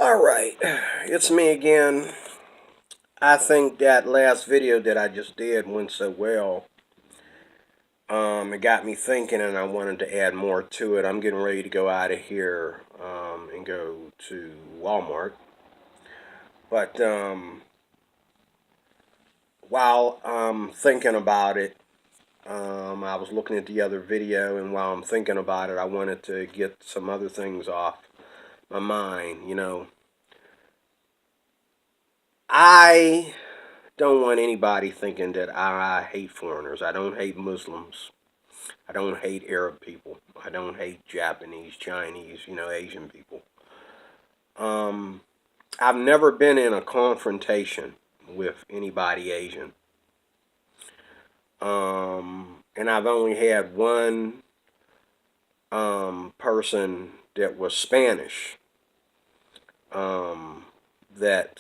All right, it's me again. I think that last video that I just did went so well. It got me thinking, and I wanted to add more to it. I'm getting ready to go out of here and go to Walmart. But while I'm thinking about it, I was looking at the other video, and while I'm thinking about it, I wanted to get some other things off my mind. I don't want anybody thinking that I hate foreigners. I don't hate Muslims. I don't hate Arab people. I don't hate Japanese, Chinese, Asian people. Um, I've never been in a confrontation with anybody Asian. And I've only had one person that was Spanish that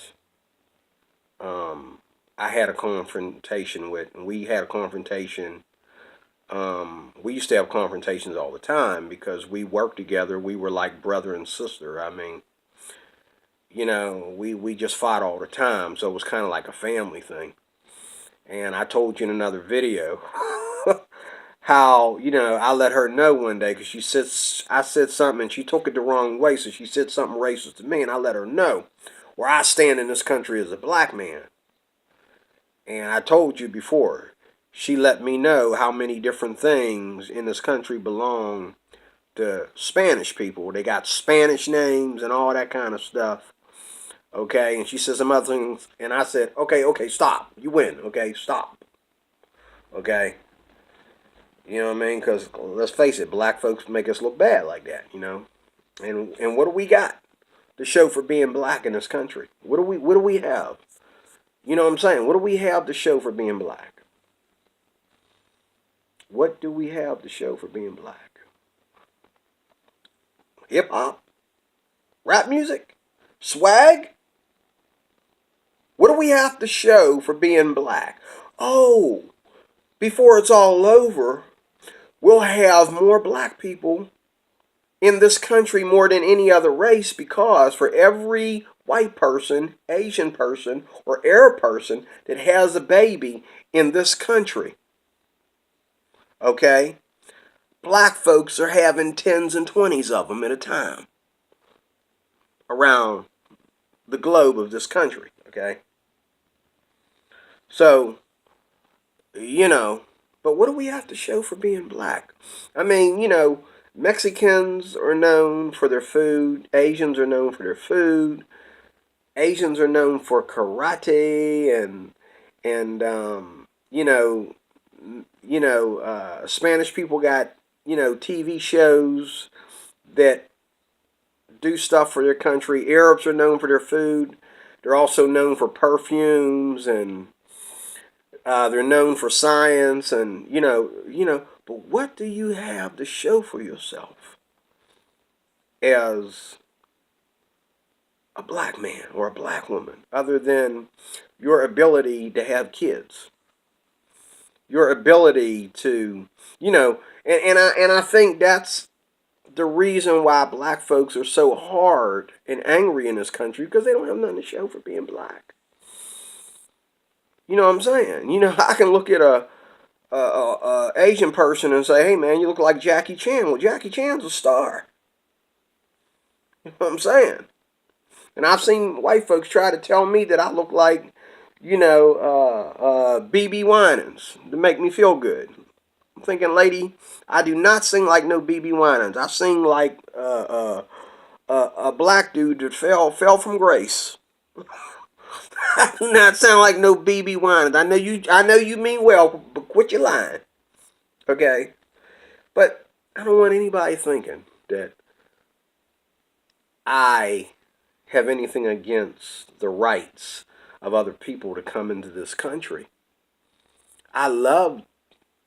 I had a confrontation with. And we had a confrontation. We used to have confrontations all the time because we worked together. We were like brother and sister. I mean, we just fought all the time. So it was kind of like a family thing. And I told you in another video how, I let her know one day because I said something and she took it the wrong way. So she said something racist to me and I let her know where I stand in this country as a black man. And I told you before, she let me know how many different things in this country belong to Spanish people. They got Spanish names and all that kind of stuff. Okay, and she said some other things, and I said, okay, stop. You win, okay, stop. Okay? You know what I mean? Because let's face it, black folks make us look bad like that, And what do we got to show for being black in this country? What do we have? You know what I'm saying? What do we have to show for being black? What do we have to show for being black? Hip hop? Rap music? Swag? What do we have to show for being black? Oh, before it's all over, we'll have more black people in this country more than any other race because for every white person, Asian person, or Arab person that has a baby in this country, okay, black folks are having 10s and 20s of them at a time around the globe of this country, okay? So, but what do we have to show for being black? I mean, Mexicans are known for their food. Asians are known for their food. Asians are known for karate and Spanish people got TV shows that do stuff for their country. Arabs are known for their food. They're also known for perfumes and they're known for science and But what do you have to show for yourself as a black man or a black woman other than your ability to have kids, your ability to, and I think that's the reason why black folks are so hard and angry in this country because they don't have nothing to show for being black. You know what I'm saying? I can look at a Asian person and say, "Hey, man, you look like Jackie Chan." Well, Jackie Chan's a star. You know what I'm saying? And I've seen white folks try to tell me that I look like, BB Winans to make me feel good. I'm thinking, lady, I do not sing like no BB Winans. I sing like a black dude that fell from grace. I do not sound like no BB Winans. I know you mean well, but quit your lying. Okay? But I don't want anybody thinking that I have anything against the rights of other people to come into this country. I love,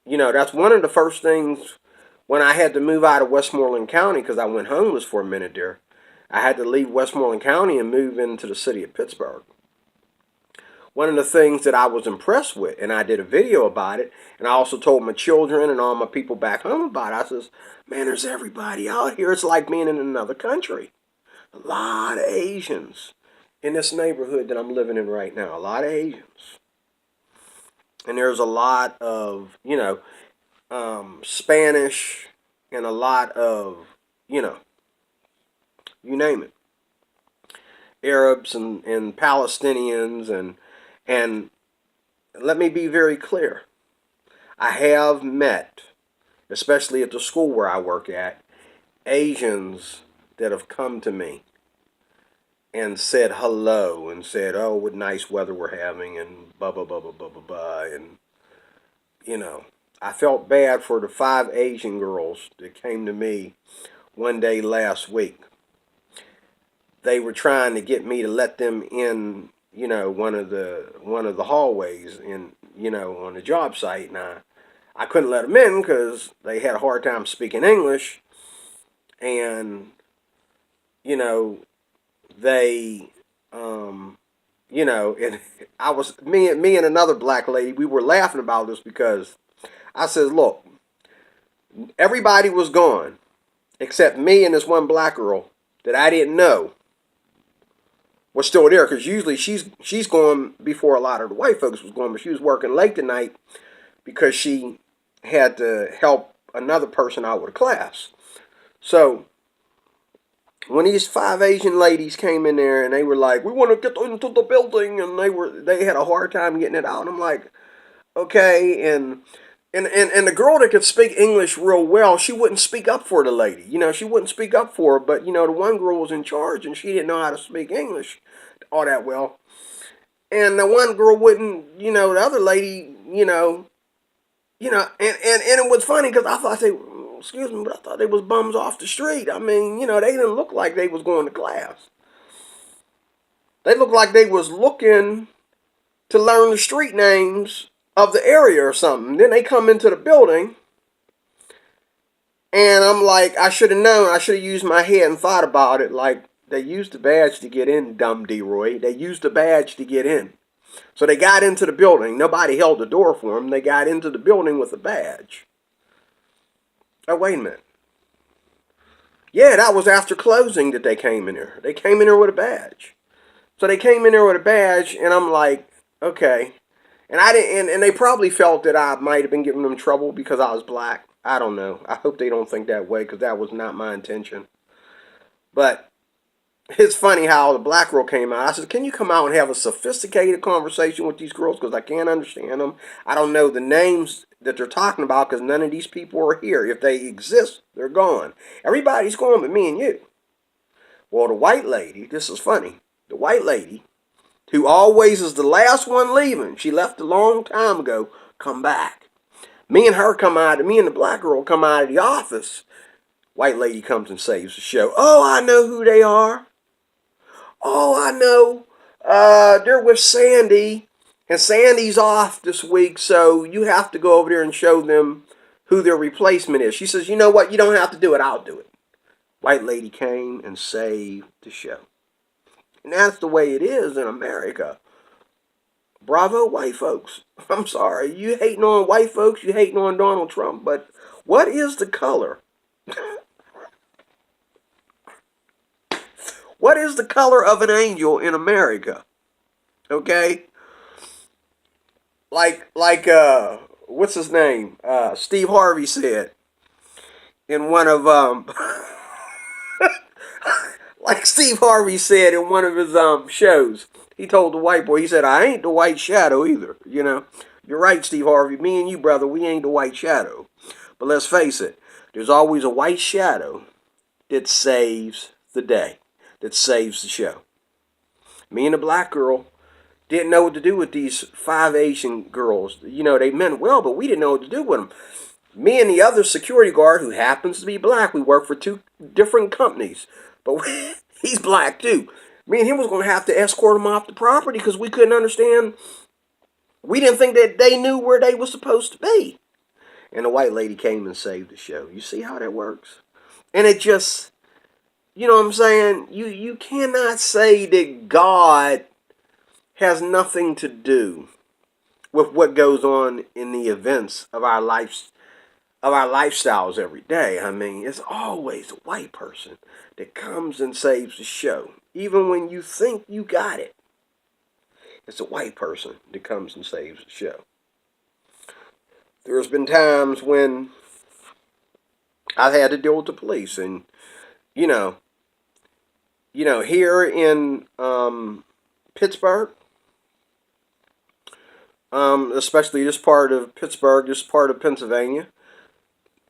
that's one of the first things when I had to move out of Westmoreland County because I went homeless for a minute there. I had to leave Westmoreland County and move into the city of Pittsburgh. One of the things that I was impressed with, and I did a video about it, and I also told my children and all my people back home about it, I says, man, there's everybody out here. It's like being in another country. A lot of Asians in this neighborhood that I'm living in right now. A lot of Asians. And there's a lot of, Spanish and a lot of, you know, you name it. Arabs and Palestinians and let me be very clear. I have met, especially at the school where I work at, Asians that have come to me and said hello and said, "Oh, what nice weather we're having," and blah blah blah blah blah blah blah. And you know, I felt bad for the 5 Asian girls that came to me one day last week. They were trying to get me to let them in, one of the hallways in, on the job site, and I couldn't let them in because they had a hard time speaking English, and you know they, and I was me and another black lady. We were laughing about this because I said, "Look, everybody was gone except me and this one black girl that I didn't know was still there because usually she's gone before a lot of the white folks was going, but she was working late tonight because she had to help another person out with a class. So when these 5 Asian ladies came in there and they were like, "We want to get into the building," and they had a hard time getting it out. And I'm like, okay, and the girl that could speak English real well, she wouldn't speak up for the lady. She wouldn't speak up for her, but the one girl was in charge and she didn't know how to speak English all that well. And the one girl wouldn't, the other lady, and it was funny because I thought excuse me, but I thought they was bums off the street. I mean, they didn't look like they was going to class. They looked like they was looking to learn the street names of the area or something. Then they come into the building, and I'm like, I should have known. I should have used my head and thought about it. Like, they used the badge to get in, dumb D-Roy. They used the badge to get in. So they got into the building. Nobody held the door for them. They got into the building with a badge. Oh, wait a minute. Yeah, that was after closing that they came in there. They came in there with a badge. So they came in there with a badge, and I'm like, okay. And I didn't, and they probably felt that I might have been giving them trouble because I was black. I don't know. I hope they don't think that way because that was not my intention. But it's funny how the black girl came out. I said, "Can you come out and have a sophisticated conversation with these girls because I can't understand them. I don't know the names that they're talking about because none of these people are here. If they exist, they're gone. Everybody's gone but me and you." Well, the white lady, this is funny. The white lady, who always is the last one leaving, she left a long time ago, come back. Me and the black girl come out of the office. White lady comes and saves the show. "Oh, I know who they are. Oh, I know. They're with Sandy, and Sandy's off this week, so you have to go over there and show them who their replacement is." She says, "You know what? You don't have to do it. I'll do it." White lady came and saved the show. And that's the way it is in America. Bravo, white folks. I'm sorry. You hating on white folks, you hating on Donald Trump, but what is the color? What is the color of an angel in America? Okay? What's his name? Steve Harvey said in one of like Steve Harvey said in one of his shows. He told the white boy, he said, "I ain't the white shadow either." You're right, Steve Harvey. Me and you, brother, we ain't the white shadow. But let's face it, there's always a white shadow that saves the day, that saves the show. Me and the black girl didn't know what to do with these 5 Asian girls. They meant well, but we didn't know what to do with them. Me and the other security guard, who happens to be black, we work for 2 different companies, but he's black too. Me and him was going to have to escort him off the property because we couldn't understand. We didn't think that they knew where they were supposed to be. And the white lady came and saved the show. You see how that works? And it just, you know what I'm saying? You cannot say that God has nothing to do with what goes on in the events of our lives of our lifestyles every day. I mean, it's always a white person that comes and saves the show. Even when you think you got it, it's a white person that comes and saves the show. There's been times when I've had to deal with the police, and you know, here in Pittsburgh, especially this part of Pittsburgh, this part of Pennsylvania,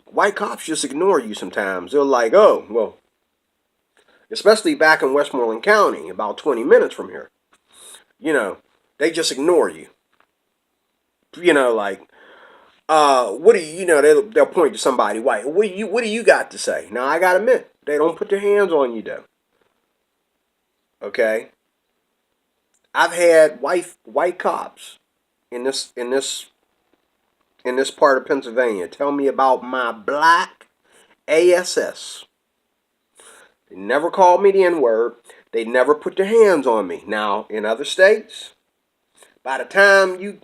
white cops just ignore you sometimes. They're like, oh, well, especially back in Westmoreland County, about 20 minutes from here, they just ignore you. Like, what do they'll point to somebody white. What do you got to say? Now, I got to admit, they don't put their hands on you, though. Okay? I've had white cops in this part of Pennsylvania tell me about my black ASS. They never called me the N-word. They never put their hands on me. Now, in other states, by the time you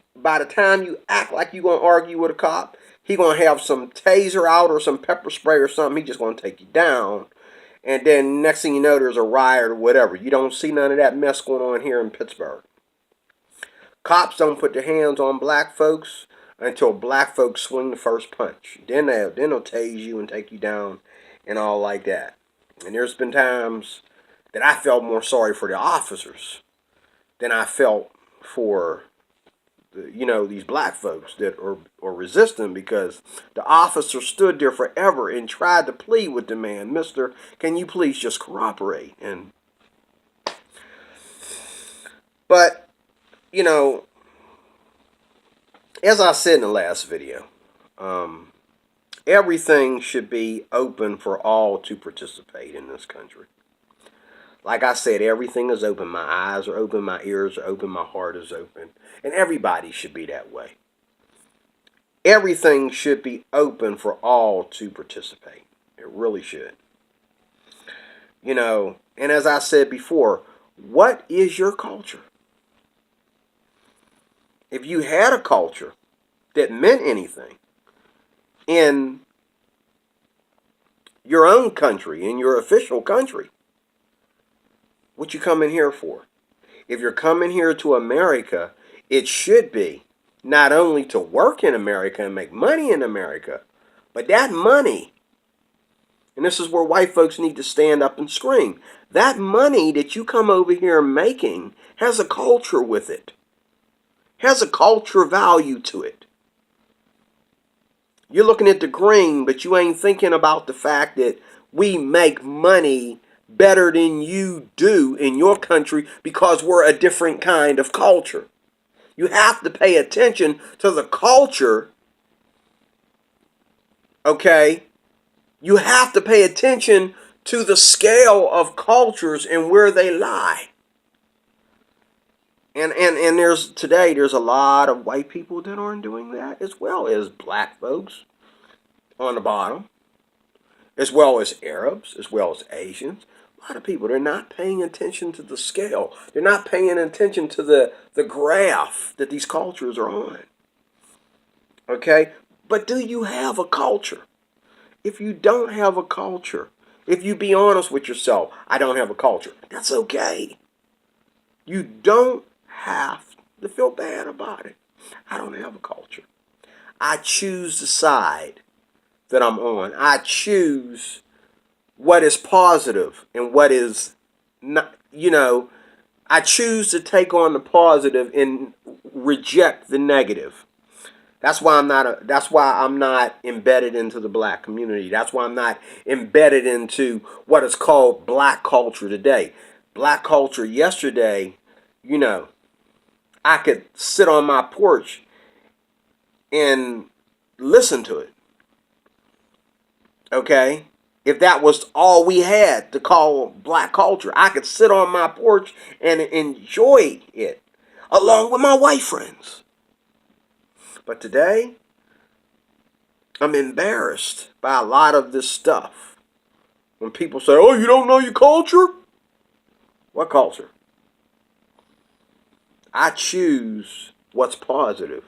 act like you're gonna argue with a cop, he gonna have some taser out or some pepper spray or something. He just gonna take you down. And then next thing you know, there's a riot or whatever. You don't see none of that mess going on here in Pittsburgh. Cops don't put their hands on black folks until black folks swing the first punch. Then they'll tase you and take you down and all like that. And there's been times that I felt more sorry for the officers than I felt for these black folks that are resisting, because the officer stood there forever and tried to plead with the man, Mister, can you please just cooperate? But as I said in the last video, everything should be open for all to participate in this country. Like I said, everything is open. My eyes are open, my ears are open, my heart is open. And everybody should be that way. Everything should be open for all to participate. It really should. And as I said before, what is your culture? If you had a culture that meant anything in your own country, in your official country, what you coming here for? If you're coming here to America, it should be not only to work in America and make money in America, but that money, and this is where white folks need to stand up and scream, that money that you come over here making has a culture with it, has a culture value to it. You're looking at the green, but you ain't thinking about the fact that we make money better than you do in your country because we're a different kind of culture. You have to pay attention to the culture, okay? You have to pay attention to the scale of cultures and where they lie. And there's a lot of white people that aren't doing that, as well as black folks on the bottom, as well as Arabs, as well as Asians. A lot of people, they're not paying attention to the scale. They're not paying attention to the graph that these cultures are on. Okay? But do you have a culture? If you don't have a culture, if you be honest with yourself, I don't have a culture, that's okay. You don't have to feel bad about it. I don't have a culture. I choose the side that I'm on. I choose what is positive and what is not, I choose to take on the positive and reject the negative. That's why I'm not embedded into the black community. That's why I'm not embedded into what is called black culture today. Black culture yesterday, I could sit on my porch and listen to it. Okay? If that was all we had to call black culture, I could sit on my porch and enjoy it along with my white friends. But today, I'm embarrassed by a lot of this stuff. When people say, oh, you don't know your culture? What culture? I choose what's positive.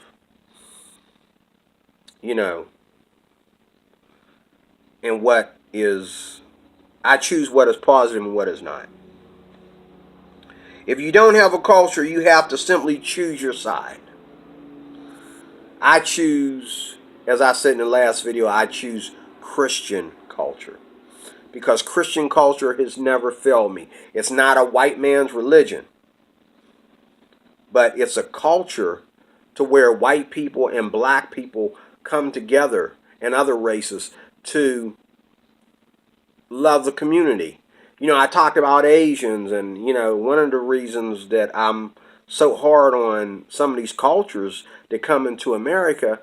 and what is, I choose what is positive and what is not. If you don't have a culture, you have to simply choose your side. I choose, as I said in the last video, I choose Christian culture. Because Christian culture has never failed me. It's not a white man's religion, but it's a culture to where white people and black people come together, and other races, to love the community. I talked about Asians, and one of the reasons that I'm so hard on some of these cultures that come into America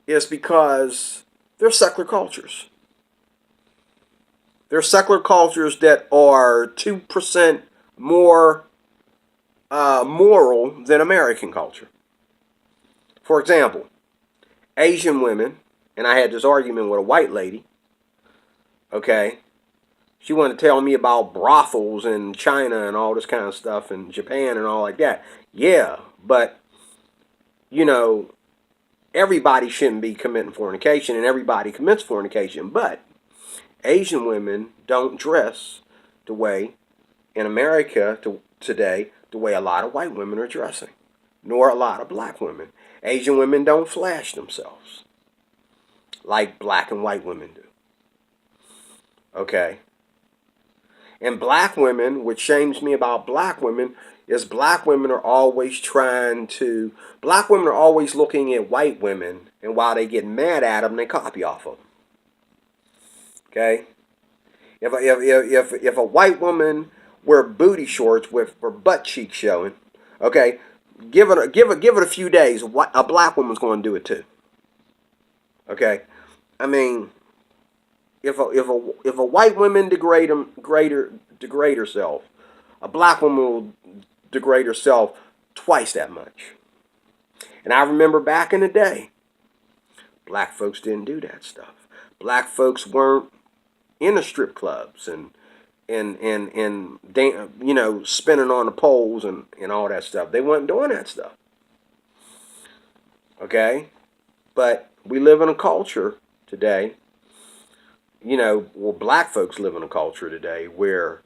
is because they're secular cultures. They're secular cultures that are 2% more moral than American culture. For example, Asian women, and I had this argument with a white lady, okay? She wanted to tell me about brothels in China and all this kind of stuff, and Japan and all like that. Yeah, but, everybody shouldn't be committing fornication, and everybody commits fornication, but Asian women don't dress the way in America today, the way a lot of white women are dressing, nor a lot of black women. Asian women don't flash themselves like black and white women do. Okay? And black women, which shames me about black women, is black women are always looking at white women, and while they get mad at them, they copy off of them. Okay? If a white woman wear booty shorts with her butt cheeks showing, okay, give it a few days, a black woman's going to do it too. Okay, I mean, if a white woman degrade herself, a black woman will degrade herself twice that much. And I remember back in the day, black folks didn't do that stuff. Black folks weren't in the strip clubs and spinning on the poles and all that stuff. They weren't doing that stuff. Okay? But we live in a culture today, black folks live in a culture today where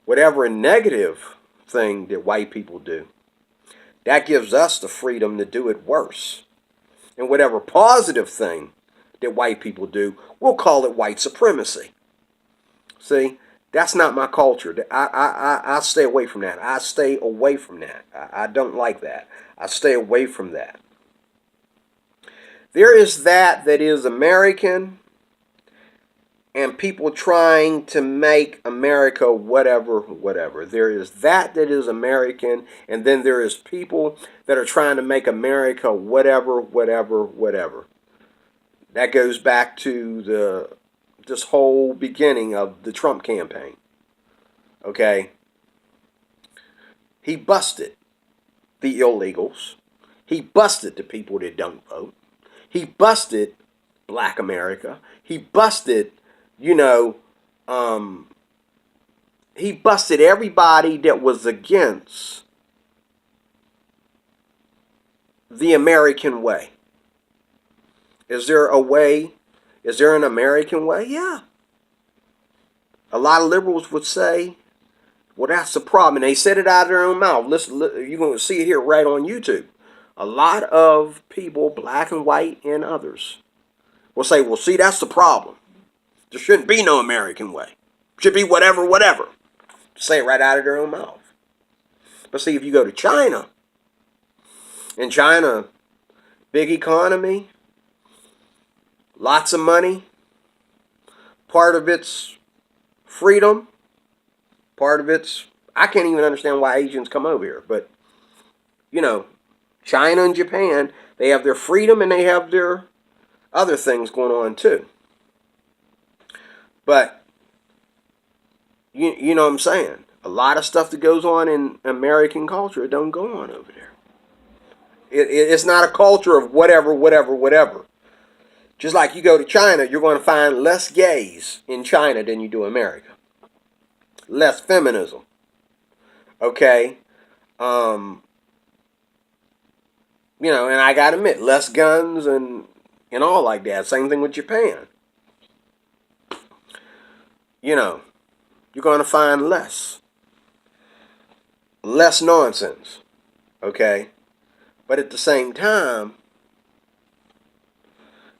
whatever negative thing that white people do, that gives us the freedom to do it worse. And whatever positive thing that white people do, we'll call it white supremacy. See, that's not my culture. I stay away from that. I stay away from that. I don't like that. I stay away from that. There is that is American, and people trying to make America whatever. There is that is American, and then there is people that are trying to make America whatever. That goes back to this whole beginning of the Trump campaign. Okay? He busted the illegals. He busted the people that don't vote. He busted black America. He busted, he busted everybody that was against the American way. Is there a way? Is there an American way? Yeah. A lot of liberals would say, well, that's the problem. And they said it out of their own mouth. Listen, you're going to see it here right on YouTube. A lot of people, black and white and others, will say, well, see, that's the problem. There shouldn't be no American way. Should be whatever. Say it right out of their own mouth. But see, if you go to China, in China, big economy, lots of money, part of it's freedom, part of it's, I can't even understand why Asians come over here, but, China and Japan, they have their freedom and they have their other things going on too. But, you know what I'm saying? A lot of stuff that goes on in American culture don't go on over there. It's not a culture of whatever. Just like you go to China, you're going to find less gays in China than you do in America. Less feminism. Okay? And I got to admit, less guns and and all like that. Same thing with Japan. You know, you're going to find less nonsense, okay? But at the same time,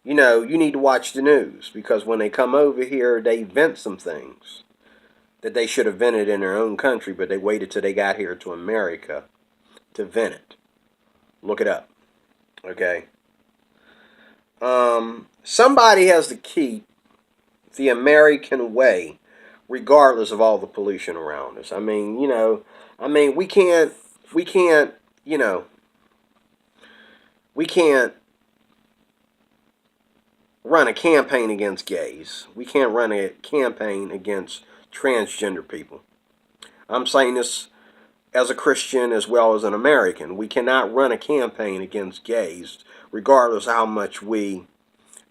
you know, you need to watch the news, because when they come over here, they vent some things that they should have vented in their own country, but they waited till they got here to America to vent it. Look it up, okay? Somebody has to keep the American way, regardless of all the pollution around us. I mean, you know, we can't, you know, we can't run a campaign against gays. We can't run a campaign against transgender people. I'm saying this as a Christian as well as an American. We cannot run a campaign against gays, regardless of how much we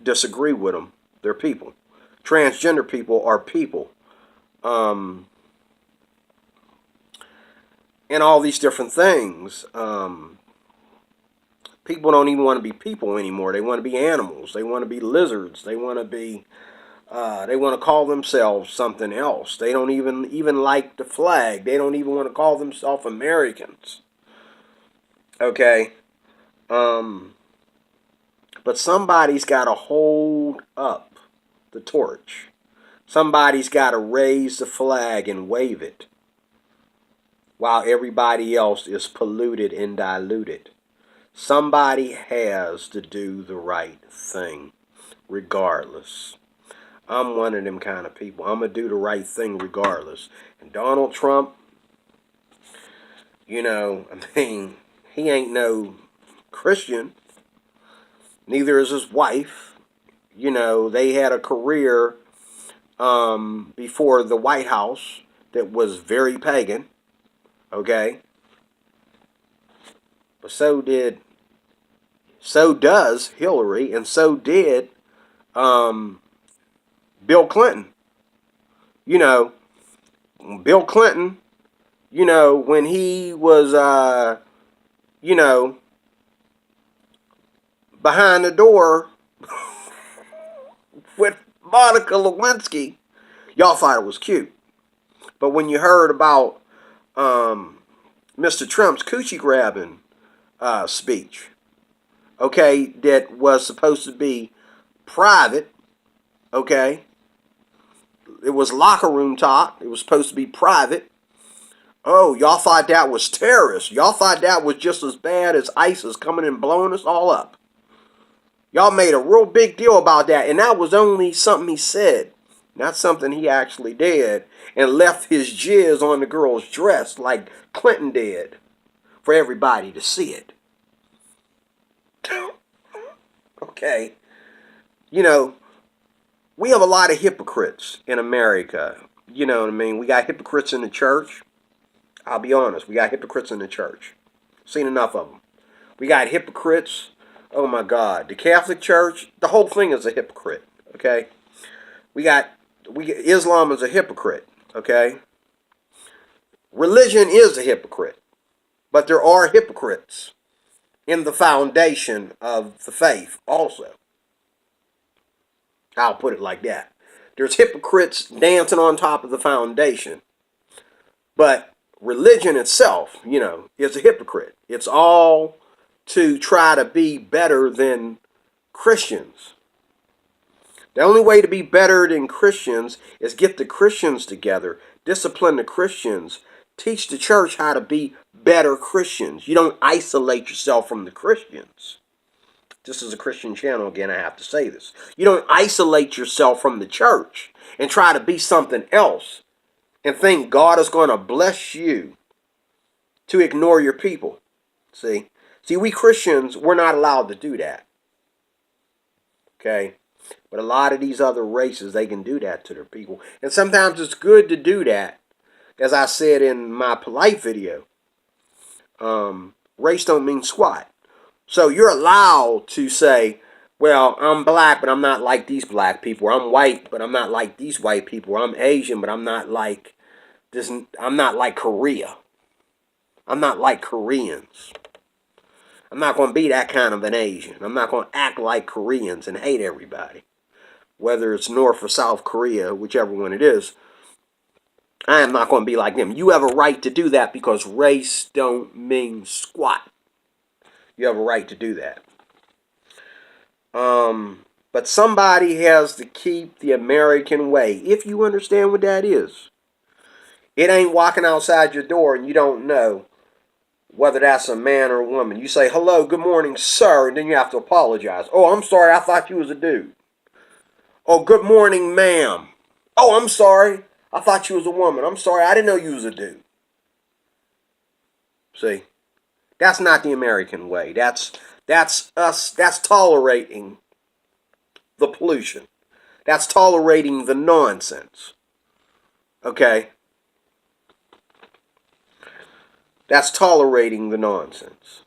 disagree with them. They're people. Transgender people are people. And all these different things. People don't even want to be people anymore. They want to be animals. They want to be lizards. They want to be. They want to call themselves something else. They don't even like the flag. They don't even want to call themselves Americans. Okay. But somebody's got to hold up the torch. Somebody's got to raise the flag and wave it, while everybody else is polluted and diluted. Somebody has to do the right thing, regardless. I'm one of them kind of people. I'm going to do the right thing regardless. And Donald Trump, you know, I mean, he ain't no Christian. Neither is his wife. You know, they had a career before the White House that was very pagan. Okay? But so does Hillary, and so did Bill Clinton. You know, Bill Clinton, you know, when he was, you know, behind the door with Monica Lewinsky, y'all thought it was cute. But when you heard about Mr. Trump's coochie grabbing speech, okay, that was supposed to be private, okay, it was locker room talk, it was supposed to be private. Oh, y'all thought that was terrorist. Y'all thought that was just as bad as ISIS coming and blowing us all up. Y'all made a real big deal about that, and that was only something he said, not something he actually did, and left his jizz on the girl's dress like Clinton did for everybody to see it. Okay. You know, we have a lot of hypocrites in America. You know what I mean? We got hypocrites in the church. I'll be honest. We got hypocrites in the church. Seen enough of them. We got hypocrites. Oh my God. The Catholic Church, the whole thing is a hypocrite. Okay? Islam is a hypocrite. Okay? Religion is a hypocrite. But there are hypocrites in the foundation of the faith also. I'll put it like that. There's hypocrites dancing on top of the foundation. But religion itself, you know, is a hypocrite. It's all to try to be better than Christians. The only way to be better than Christians is get the Christians together, discipline the Christians, teach the church how to be better Christians. You don't isolate yourself from the Christians. This is a Christian channel, again, I have to say this. You don't isolate yourself from the church and try to be something else and think God is going to bless you to ignore your people. See, we Christians, we're not allowed to do that. Okay? But a lot of these other races, they can do that to their people. And sometimes it's good to do that. As I said in my polite video, race don't mean squat. So you're allowed to say, well, I'm black, but I'm not like these black people. I'm white, but I'm not like these white people. I'm Asian, but I'm not like this. I'm not like Korea. I'm not like Koreans. I'm not going to be that kind of an Asian. I'm not going to act like Koreans and hate everybody. Whether it's North or South Korea, whichever one it is, I am not going to be like them. You have a right to do that because race don't mean squat. You have a right to do that. But somebody has to keep the American way, if you understand what that is. It ain't walking outside your door and you don't know whether that's a man or a woman. You say, hello, good morning, sir, and then you have to apologize. Oh, I'm sorry, I thought you was a dude. Oh, good morning, ma'am. Oh, I'm sorry, I thought you was a woman. I'm sorry, I didn't know you was a dude. See, that's not the American way. That's us. That's tolerating the pollution. That's tolerating the nonsense. Okay? That's tolerating the nonsense.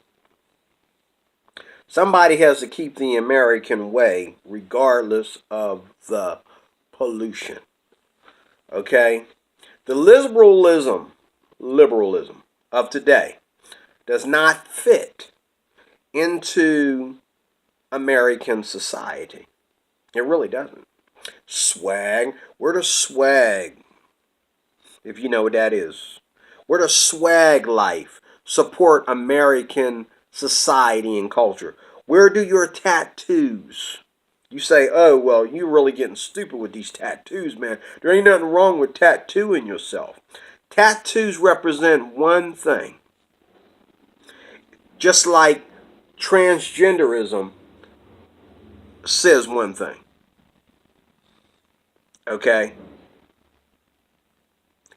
Somebody has to keep the American way regardless of the pollution. Okay? The liberalism of today does not fit into American society. It really doesn't. Swag. Where does swag, if you know what that is? Where does swag life support American society and culture? Where do your tattoos? You say, oh, well, you're really getting stupid with these tattoos, man. There ain't nothing wrong with tattooing yourself. Tattoos represent one thing. Just like transgenderism says one thing. Okay?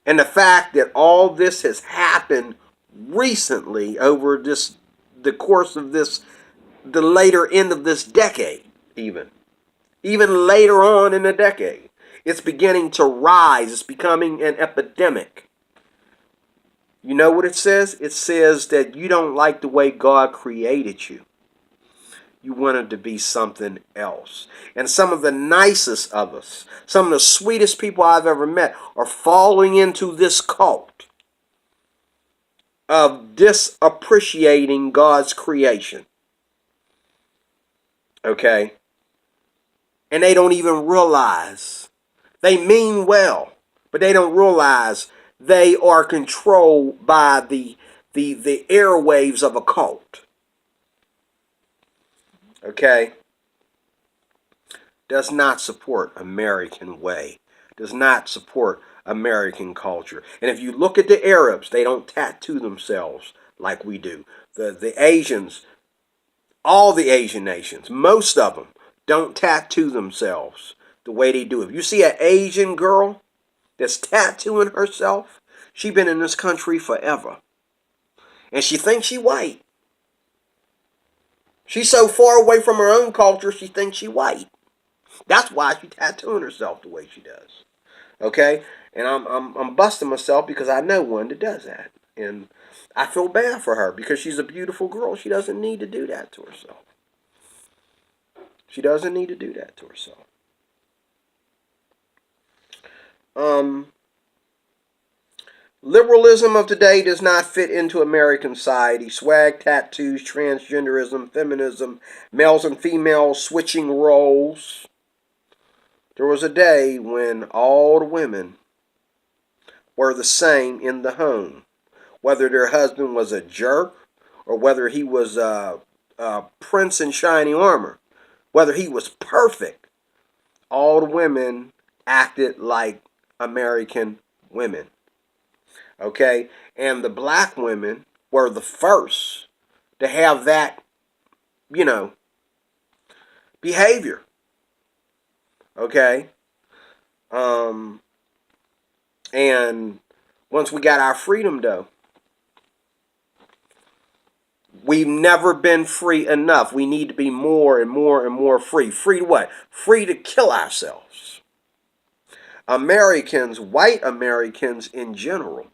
And the fact that all this has happened recently over the course of the later end of this decade, even later on in the decade, it's beginning to rise. It's becoming an epidemic. You know what it says? It says that you don't like the way God created you. You wanted to be something else. And some of the nicest of us, some of the sweetest people I've ever met are falling into this cult of disappreciating God's creation. Okay? And they don't even realize. They mean well, but they don't realize they are controlled by the airwaves of a cult. Okay? Does not support American way. Does not support American culture. And if you look at the Arabs, they don't tattoo themselves like we do. The Asians, all the Asian nations, most of them don't tattoo themselves the way they do. If you see an Asian girl that's tattooing herself, she been in this country forever. And she thinks she white. She's so far away from her own culture, she thinks she white. That's why she's tattooing herself the way she does. Okay? And I'm busting myself because I know one that does that. And I feel bad for her because she's a beautiful girl. She doesn't need to do that to herself. She doesn't need to do that to herself. Liberalism of today does not fit into American society. Swag, tattoos, transgenderism, feminism, males and females switching roles. There was a day when all the women were the same in the home. Whether their husband was a jerk or whether he was a prince in shining armor, whether he was perfect, all the women acted like American women. Okay? And the black women were the first to have that, behavior. Okay? And once we got our freedom, though, we've never been free enough. We need to be more and more and more free. Free to what? Free to kill ourselves. Americans, white Americans in general,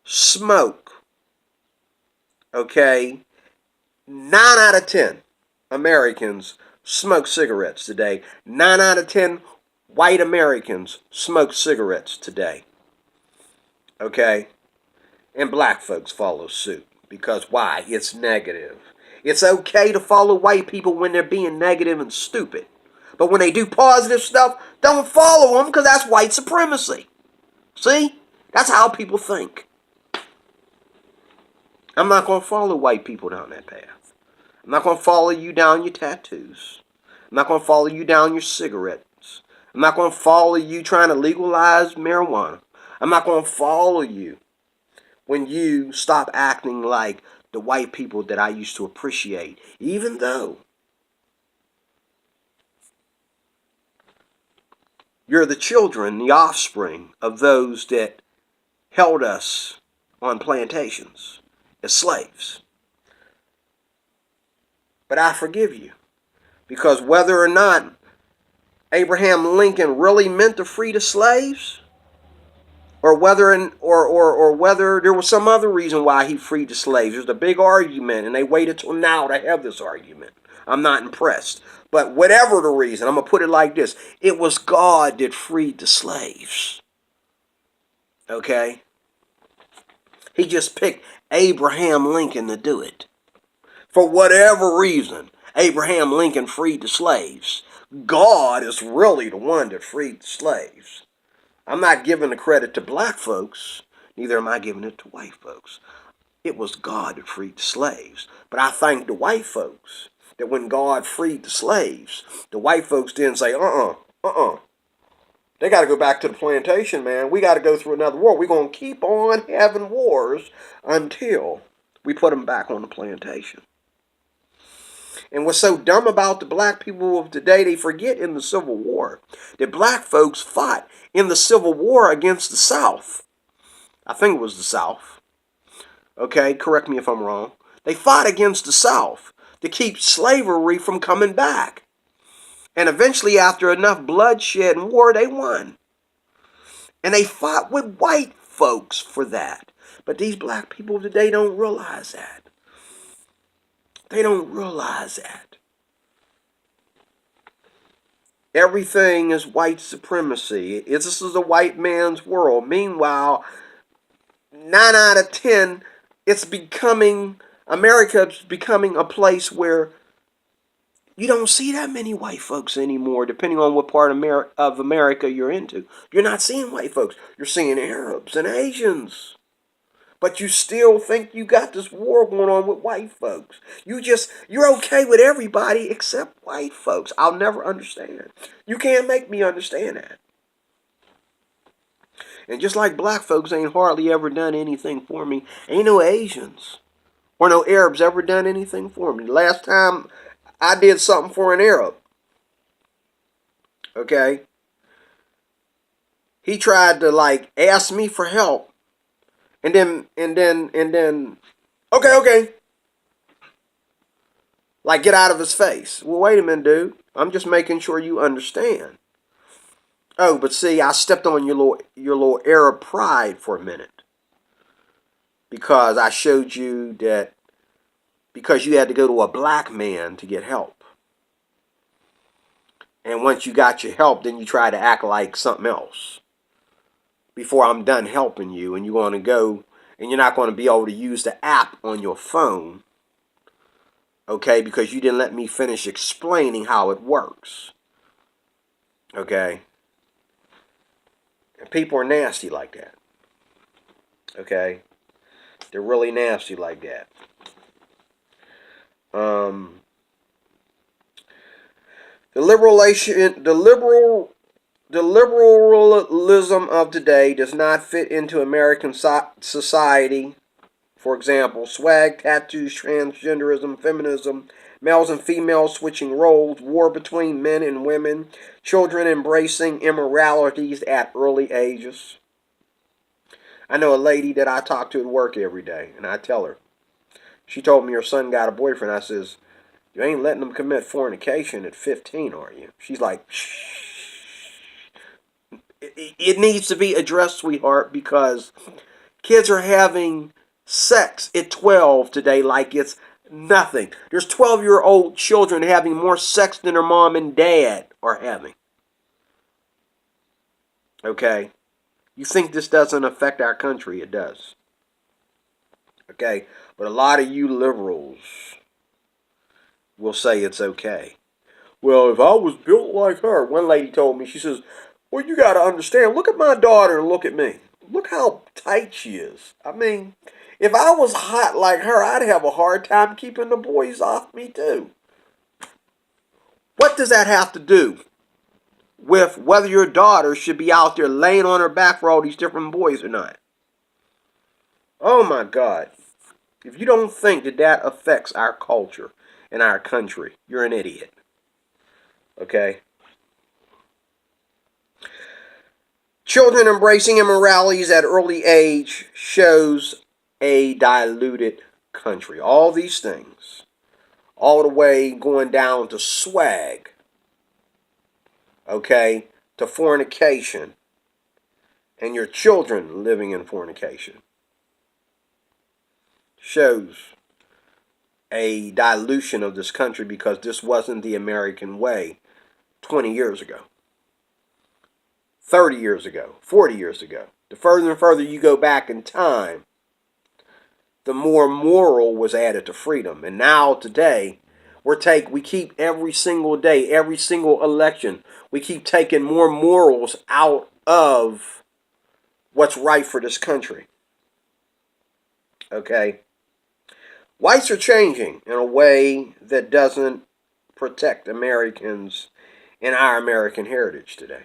smoke. Okay? 9 out of 10 Americans smoke cigarettes today. 9 out of 10 white Americans smoke cigarettes today. Okay? And black folks follow suit Because why? It's negative. It's okay to follow white people when they're being negative and stupid. But when they do positive stuff, don't follow them because that's white supremacy. See? That's how people think. I'm not going to follow white people down that path. I'm not going to follow you down your tattoos. I'm not going to follow you down your cigarettes. I'm not going to follow you trying to legalize marijuana. I'm not going to follow you when you stop acting like the white people that I used to appreciate, even though you're the children, the offspring of those that held us on plantations as slaves. But I forgive you, because whether or not Abraham Lincoln really meant to free the slaves, or whether there was some other reason why he freed the slaves. There's a big argument, and they waited till now to have this argument. I'm not impressed. But whatever the reason, I'm going to put it like this. It was God that freed the slaves. Okay? He just picked Abraham Lincoln to do it. For whatever reason, Abraham Lincoln freed the slaves. God is really the one that freed the slaves. I'm not giving the credit to black folks, neither am I giving it to white folks. It was God that freed the slaves. But I thank the white folks that when God freed the slaves, the white folks didn't say, they got to go back to the plantation, man. We got to go through another war. We're going to keep on having wars until we put them back on the plantation. And what's so dumb about the black people of today, they forget in the Civil War that black folks fought in the Civil War against the South. I think it was the South. Okay, correct me if I'm wrong. They fought against the South to keep slavery from coming back. And eventually, after enough bloodshed and war, they won. And they fought with white folks for that. But these black people today don't realize that. They don't realize that. Everything is white supremacy. This is a white man's world. Meanwhile, 9 out of 10, America's becoming a place where you don't see that many white folks anymore, depending on what part of America you're into. You're not seeing white folks. You're seeing Arabs and Asians. But you still think you got this war going on with white folks. You're okay with everybody except white folks. I'll never understand. You can't make me understand that. And just like black folks ain't hardly ever done anything for me, ain't no Asians or no Arabs ever done anything for me. Last time I did something for an Arab, okay, he tried to ask me for help. And then, okay. Get out of his face. Well, wait a minute, dude. I'm just making sure you understand. Oh, but see, I stepped on your little Arab pride for a minute. Because I showed you that because you had to go to a black man to get help. And once you got your help, then you try to act like something else. Before I'm done helping you, and you're going to go, and you're not going to be able to use the app on your phone, okay, because you didn't let me finish explaining how it works, okay? And people are nasty like that, okay? They're really nasty like that. The liberalism of today does not fit into American society. For example, swag, tattoos, transgenderism, feminism, males and females switching roles, war between men and women, children embracing immoralities at early ages. I know a lady that I talk to at work every day, and I tell her. She told me her son got a boyfriend. I says, you ain't letting them commit fornication at 15, are you? She's like, shh. It needs to be addressed, sweetheart, because kids are having sex at 12 today like it's nothing. There's 12-year-old children having more sex than their mom and dad are having. Okay? You think this doesn't affect our country? It does. Okay? But a lot of you liberals will say it's okay. Well, if I was built like her, one lady told me, she says, well, you got to understand, look at my daughter and look at me. Look how tight she is. I mean, if I was hot like her, I'd have a hard time keeping the boys off me too. What does that have to do with whether your daughter should be out there laying on her back for all these different boys or not? Oh my God. If you don't think that that affects our culture and our country, you're an idiot. Okay? Children embracing immoralities at early age shows a diluted country. All these things, all the way going down to swag, okay, to fornication, and your children living in fornication, shows a dilution of this country because this wasn't the American way 20 years ago, 30 years ago, 40 years ago. The further and further you go back in time, the more moral was added to freedom. And now today, we keep every single day, every single election, we keep taking more morals out of what's right for this country. Okay? Whites are changing in a way that doesn't protect Americans and our American heritage today.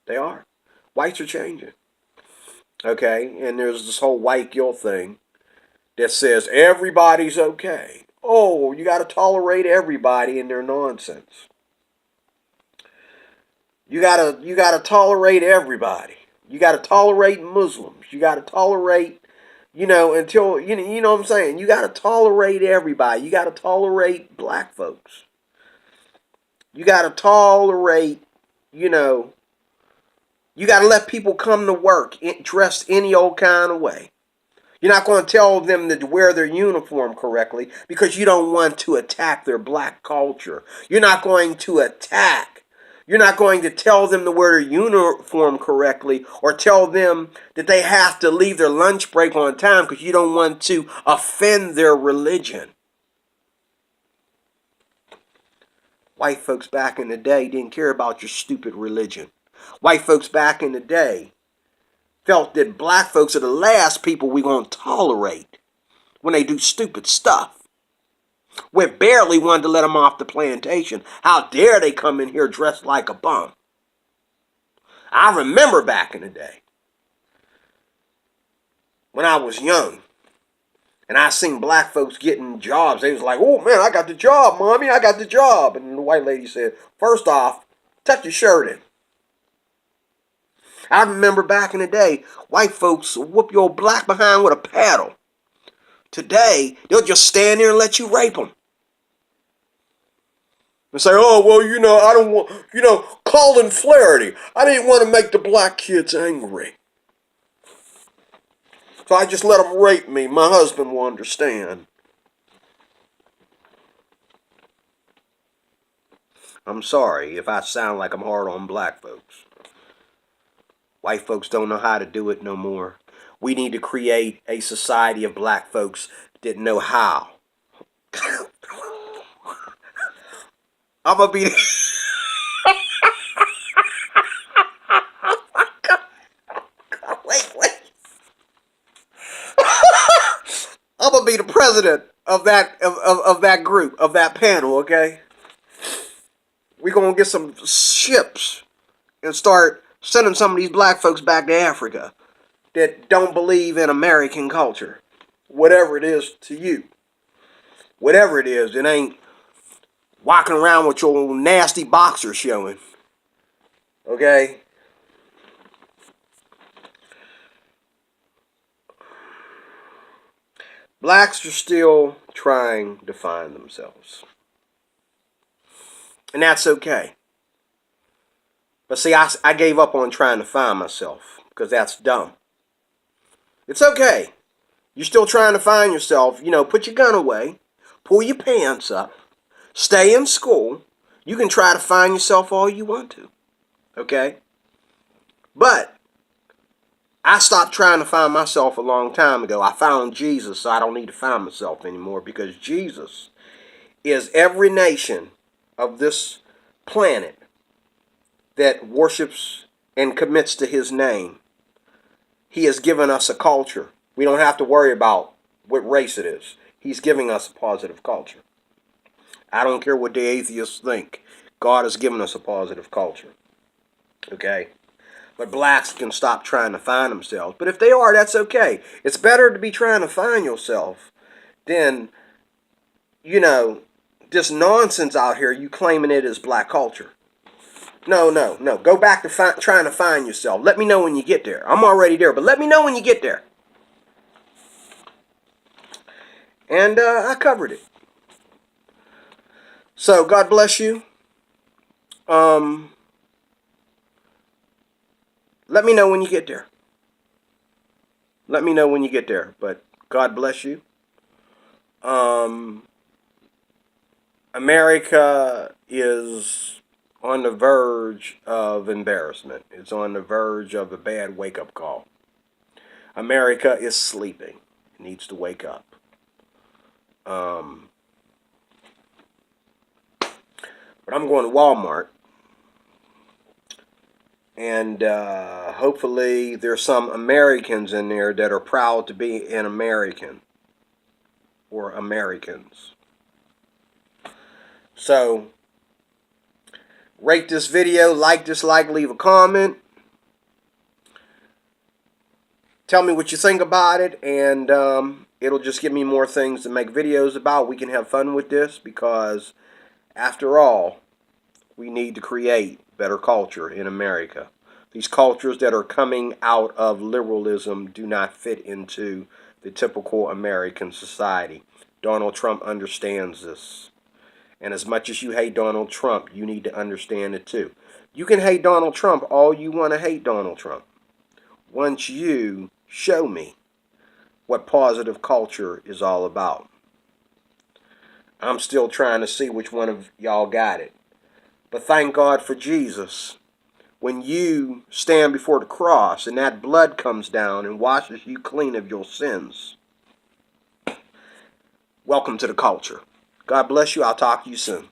They are. Whites are changing. Okay? And there's this whole white guilt thing that says everybody's okay. Oh, you got to tolerate everybody and their nonsense. You gotta tolerate everybody. You gotta tolerate Muslims. You gotta tolerate, until you know what I'm saying. You gotta tolerate everybody. You gotta tolerate black folks. You gotta tolerate, you gotta let people come to work dressed any old kind of way. You're not going to tell them to wear their uniform correctly because you don't want to attack their black culture. You're not going to tell them to wear their uniform correctly or tell them that they have to leave their lunch break on time because you don't want to offend their religion. White folks back in the day didn't care about your stupid religion. White folks back in the day felt that black folks are the last people we're going to tolerate when they do stupid stuff. We barely wanted to let them off the plantation. How dare they come in here dressed like a bum? I remember back in the day when I was young and I seen black folks getting jobs. They was like, oh man, I got the job, mommy, I got the job. And the white lady said, first off, tuck your shirt in. I remember back in the day, white folks whoop your black behind with a paddle. Today, they'll just stand there and let you rape them. And say, oh, well, I don't want, Colin Flaherty. I didn't want to make the black kids angry. So I just let them rape me. My husband will understand. I'm sorry if I sound like I'm hard on black folks. White folks don't know how to do it no more. We need to create a society of black folks that know how. I'm going to be... Wait. I'm going to be the president of that group, of that panel, okay? We're going to get some ships and start sending some of these black folks back to Africa that don't believe in American culture. Whatever it is to you. Whatever it is, it ain't walking around with your nasty boxers showing. Okay? Blacks are still trying to find themselves. And that's okay. But see, I gave up on trying to find myself because that's dumb. It's okay. You're still trying to find yourself. Put your gun away. Pull your pants up. Stay in school. You can try to find yourself all you want to. Okay? But I stopped trying to find myself a long time ago. I found Jesus, so I don't need to find myself anymore, because Jesus is every nation of this planet that worships and commits to his name. He has given us a culture. We don't have to worry about what race it is. He's giving us a positive culture. I don't care what the atheists think. God has given us a positive culture. Okay? But blacks can stop trying to find themselves. But if they are, that's okay. It's better to be trying to find yourself than, you know, this nonsense out here, you claiming it as black culture. No, no, no. Go back to trying to find yourself. Let me know when you get there. I'm already there, but let me know when you get there. And I covered it. So God bless you. Let me know when you get there. Let me know when you get there. But God bless you. America is on the verge of embarrassment. It's on the verge of a bad wake-up call. America is sleeping. It needs to wake up. But I'm going to Walmart, and hopefully there's some Americans in there that are proud to be an American or Americans. So, rate this video, like, dislike, leave a comment. Tell me what you think about it, and it'll just give me more things to make videos about. We can have fun with this, because after all, we need to create better culture in America. These cultures that are coming out of liberalism do not fit into the typical American society. Donald Trump understands this. And as much as you hate Donald Trump, you need to understand it too. You can hate Donald Trump all you want to hate Donald Trump. Once you show me what positive culture is all about. I'm still trying to see which one of y'all got it. But thank God for Jesus. When you stand before the cross and that blood comes down and washes you clean of your sins, welcome to the culture. God bless you. I'll talk to you soon.